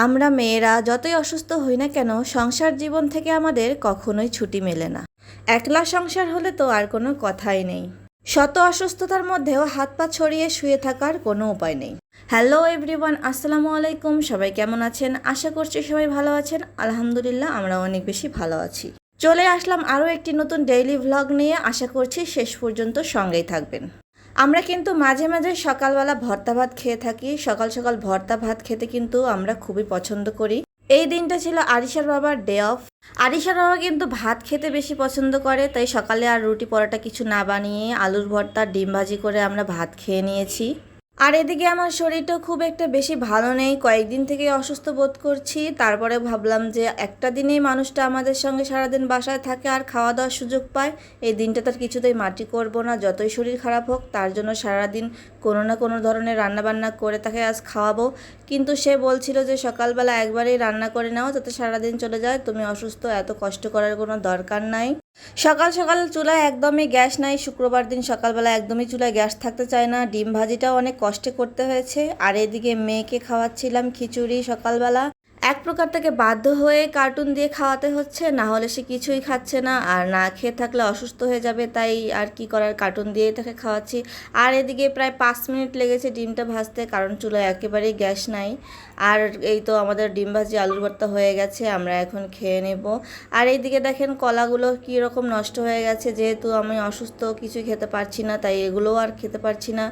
আমরা মেয়েরা যতই অসুস্থ হই না কেন সংসার জীবন থেকে আমাদের কখনোই ছুটি মেলে না। একলা সংসার হলে তো আর কোনো কথাই নেই। শত অসুস্থতার মধ্যেও হাত পা ছড়িয়ে শুয়ে থাকার কোনো উপায় নেই। হ্যালো এভরিওয়ান, আসসালামু আলাইকুম। সবাই কেমন আছেন? আশা করছি সবাই ভালো আছেন। আলহামদুলিল্লাহ, আমরা অনেক বেশি ভালো আছি। চলে আসলাম আরও একটি নতুন ডেইলি ভ্লগ নিয়ে। আশা করছি শেষ পর্যন্ত সঙ্গেই থাকবেন। আমরা কিন্তু মাঝে মাঝে সকালবেলা ভর্তা ভাত খেয়ে থাকি। সকাল সকাল ভর্তা ভাত খেতে কিন্তু আমরা খুবই পছন্দ করি। এই দিনটা ছিল আরিশার বাবার ডে অফ। আরিশার বাবা কিন্তু ভাত খেতে বেশি পছন্দ করে, তাই সকালে আর রুটি পরোটা কিছু না বানিয়ে আলুর ভর্তা ডিম ভাজি করে আমরা ভাত খেয়ে নিয়েছি। আর এদিকে আমার শরীরটা খুব একটা বেশি ভালো নেই, কয়েকদিন থেকে অসুস্থ বোধ করছি। তারপরে ভাবলাম যে একটা দিনেই মানুষটা আমাদের সঙ্গে সারাদিন বাসায় থাকে আর খাওয়া দাওয়ার সুযোগ পায়, এই দিনটা তার কিছুতেই মাটি করব না। যতই শরীর খারাপ হোক, তার জন্য সারাদিন কোনো না কোনো ধরনের রান্নাবান্না করে তাকে আজ খাওয়াবো। কিন্তু সে বলছিল যে সকালবেলা একবারেই রান্না করে নাও, যাতে সারাদিন চলে যায়, তুমি অসুস্থ, এত কষ্ট করার কোনো দরকার নাই। সকাল সকাল চুলায় একদমই গ্যাস নাই। শুক্রবার দিন সকালবেলা একদমই চুলায় গ্যাস থাকতে চায় না। ডিম ভাজিটাও অনেক কষ্টে করতে হয়েছে। আর এদিকে মেয়েকে খাওয়াচ্ছিলাম খিচুড়ি সকালবেলা। এক প্রকার থেকে বাধ্য হয়ে কার্টুন দিয়ে খাওয়াতে হচ্ছে, না হলে সে কিছুই খাচ্ছে না, আর না খেয়ে থাকলে অসুস্থ হয়ে যাবে, তাই আর কি করার, কার্টুন দিয়ে তাকে খাওয়াচ্ছি। আর এদিকে প্রায় 5 মিনিট লেগেছে ডিমটা ভাজতে, কারণ চুলায় একেবারেই গ্যাস নাই। আর এই তো আমাদের ডিম ভাজি আলুর ভর্তা হয়ে গেছে, আমরা এখন খেয়ে নেব। আর এইদিকে দেখেন কলাগুলো কীরকম নষ্ট হয়ে গেছে, যেহেতু আমি অসুস্থ কিছুই খেতে পারছি না, তাই এগুলোও আর খেতে পারছি না।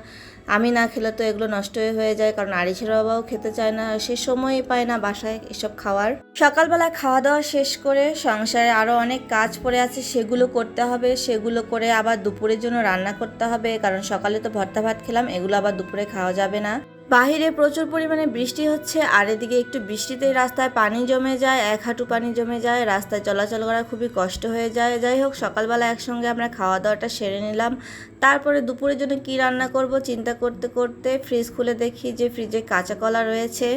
আমি না খেলে তো এগুলো নষ্ট হয়ে যায়, কারণ আরিশের বাবাও খেতে চায় না, সে সময়ই পায় না বাসায় এসব খাওয়ার। সকালবেলা খাওয়া দাওয়া শেষ করে সংসারে আরও অনেক কাজ পড়ে আছে, সেগুলো করতে হবে। সেগুলো করে আবার দুপুরের জন্য রান্না করতে হবে, কারণ সকালে তো ভর্তা ভাত খেলাম, এগুলো আবার দুপুরে খাওয়া যাবে না। বাহিরে প্রচুর পরিমাণে বৃষ্টি হচ্ছে, আর এদিকে একটু বৃষ্টিতেই রাস্তায় পানি জমে যায়, 1 হাঁটু পানি জমে যায়, রাস্তায় চলাচল করা খুবই কষ্ট হয়ে যায়। যাই হোক, সকালবেলা একসঙ্গে আমরা খাওয়া দাওয়াটা সেরে নিলাম। তারপরে দুপুরের জন্য কি রান্না করব চিন্তা করতে করতে ফ্রিজ খুলে দেখি যে ফ্রিজে কাঁচা কলা রয়েছে।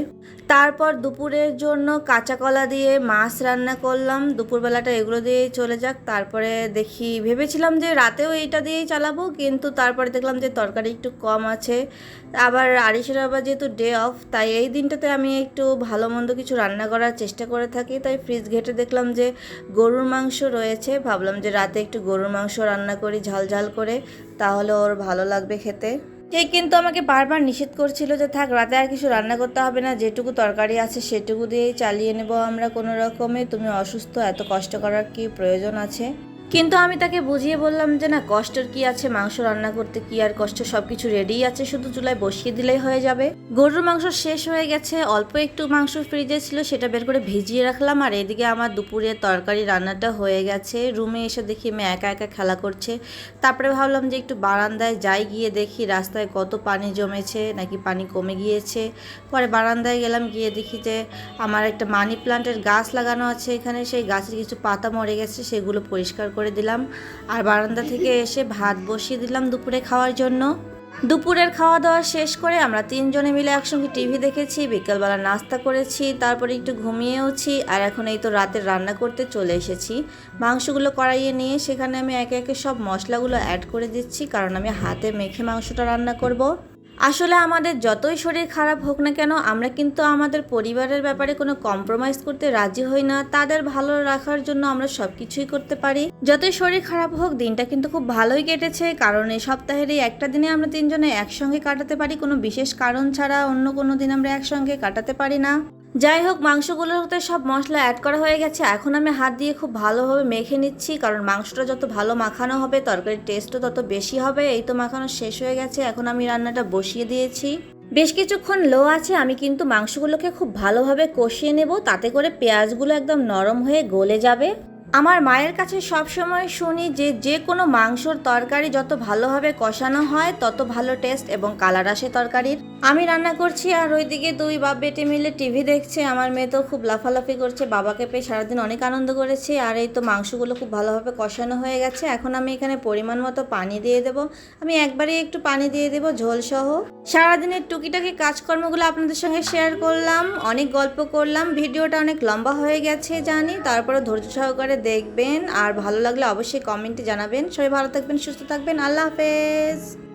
তারপর দুপুরের জন্য কাঁচা কলা দিয়ে মাছ রান্না করলাম। দুপুরবেলাটা এগুলো দিয়েই চলে যাক। তারপরে দেখি, ভেবেছিলাম যে রাতেও এইটা দিয়েই চালাবো, কিন্তু তারপরে দেখলাম যে তরকারি একটু কম আছে। আবার আরিশের বাবা যেহেতু ডে অফ, তাই এই দিনটাতে আমি একটু ভালো মন্দ কিছু রান্না করার চেষ্টা করে থাকি। তাই ফ্রিজ ঘেঁটে দেখলাম যে গরুর মাংস রয়েছে, ভাবলাম যে রাতে একটু গরুর মাংস রান্না করি ঝাল ঝাল করে, তাহলে ওর ভালো লাগবে খেতে। সে কিন্তু আমাকে বারবার নিষেধ করছিল যে থাক, রাতে আর কিছু রান্না করতে হবে না, যেটুকু তরকারি আছে সেটুকু দিয়েই চালিয়ে নেব আমরা কোনো রকমে, তুমি অসুস্থ, এত কষ্ট করার কি প্রয়োজন আছে। কিন্তু আমি তাকে বুঝিয়ে বললাম যে না, কষ্টের কি আছে, মাংস রান্না করতে কি আর কষ্ট, সব কিছু রেডিই আছে, শুধু চুলায় বসিয়ে দিলেই হয়ে যাবে। গরুর মাংস শেষ হয়ে গেছে, অল্প একটু মাংস ফ্রিজে ছিল, সেটা বের করে ভিজিয়ে রাখলাম। আর এদিকে আমার দুপুরের তরকারি রান্নাটা হয়ে গেছে। রুমে এসে দেখি মেয়ে একা একা খেলা করছে। তারপরে ভাবলাম যে একটু বারান্দায় যাই, গিয়ে দেখি রাস্তায় কত পানি জমেছে, নাকি পানি কমে গিয়েছে। পরে বারান্দায় গেলাম, গিয়ে দেখি যে আমার একটা মানি প্লান্টের গাছ লাগানো আছে এখানে, সেই গাছের কিছু পাতা মরে গেছে, সেগুলো পরিষ্কার করে দিলাম। আর বারান্দা থেকে এসে ভাত বসিয়ে দিলাম দুপুরে খাওয়ার জন্য। দুপুরের খাওয়া দাওয়া শেষ করে আমরা 3 জনে মিলে একসঙ্গে টিভি দেখেছি, বিকেলবেলা নাস্তা করেছি, তারপরে একটু ঘুমিয়েওছি। আর এখন এই তো রাতের রান্না করতে চলে এসেছি। মাংসগুলো কড়াইয়ে নিয়ে সেখানে আমি একে একে সব মশলাগুলো অ্যাড করে দিচ্ছি, কারণ আমি হাতে মেখে মাংসটা রান্না করব। আসলে আমাদের যতই শরীর খারাপ হোক না কেন, আমরা কিন্তু আমাদের পরিবারের ব্যাপারে কোনো কম্প্রোমাইজ করতে রাজি হই না। তাদের ভালো রাখার জন্য আমরা সব কিছুই করতে পারি। যতই শরীর খারাপ হোক, দিনটা কিন্তু খুব ভালোই কেটেছে, কারণ এই সপ্তাহের এই একটা দিনে আমরা 3 জনে একসঙ্গে কাটাতে পারি, কোনো বিশেষ কারণ ছাড়া অন্য কোনো দিন আমরা একসঙ্গে কাটাতে পারি না। যাই হোক, মাংসগুলোতে সব মশলা অ্যাড করা হয়ে গেছে। এখন আমি হাত দিয়ে খুব ভালোভাবে মেখে নিচ্ছি, কারণ মাংসটা যত ভালো মাখানো হবে তরকারির টেস্টও তত বেশি হবে। এই তো মাখানো শেষ হয়ে গেছে, এখন আমি রান্নাটা বসিয়ে দিয়েছি। বেশ কিছুক্ষণ লো আছে, আমি কিন্তু মাংসগুলোকে খুব ভালোভাবে কষিয়ে নেব, তাতে করে পেঁয়াজগুলো একদম নরম হয়ে গলে যাবে। আমার মায়ের কাছে সব সময় শুনি যে যে কোনো মাংসর তরকারি যত ভালোভাবে কষানো হয় তত ভালো টেস্ট এবং কালার আসে তরকারির। আমি রান্না করছি আর ওইদিকে 2 বাপ বেটে মিলে টিভি দেখছে। আমার মেয়ে তো খুব লাফালাফি করছে, বাবাকে পেয়ে সারাদিন অনেক আনন্দ করেছে। আর এই তো মাংসগুলো খুব ভালোভাবে কষানো হয়ে গেছে। এখন আমি এখানে পরিমাণ মতো পানি দিয়ে দেবো। আমি একবারেই একটু পানি দিয়ে দেবো ঝোলসহ। সারাদিনের টুকিটাকি কাজকর্মগুলো আপনাদের সঙ্গে শেয়ার করলাম, অনেক গল্প করলাম। ভিডিওটা অনেক লম্বা হয়ে গেছে জানি, তারপরে ধৈর্য সহকারে দেখবেন। আর ভালো লাগলে অবশ্যই কমেন্টে জানাবেন। সবাই ভালো থাকবেন, সুস্থ থাকবেন। আল্লাহ হাফেজ।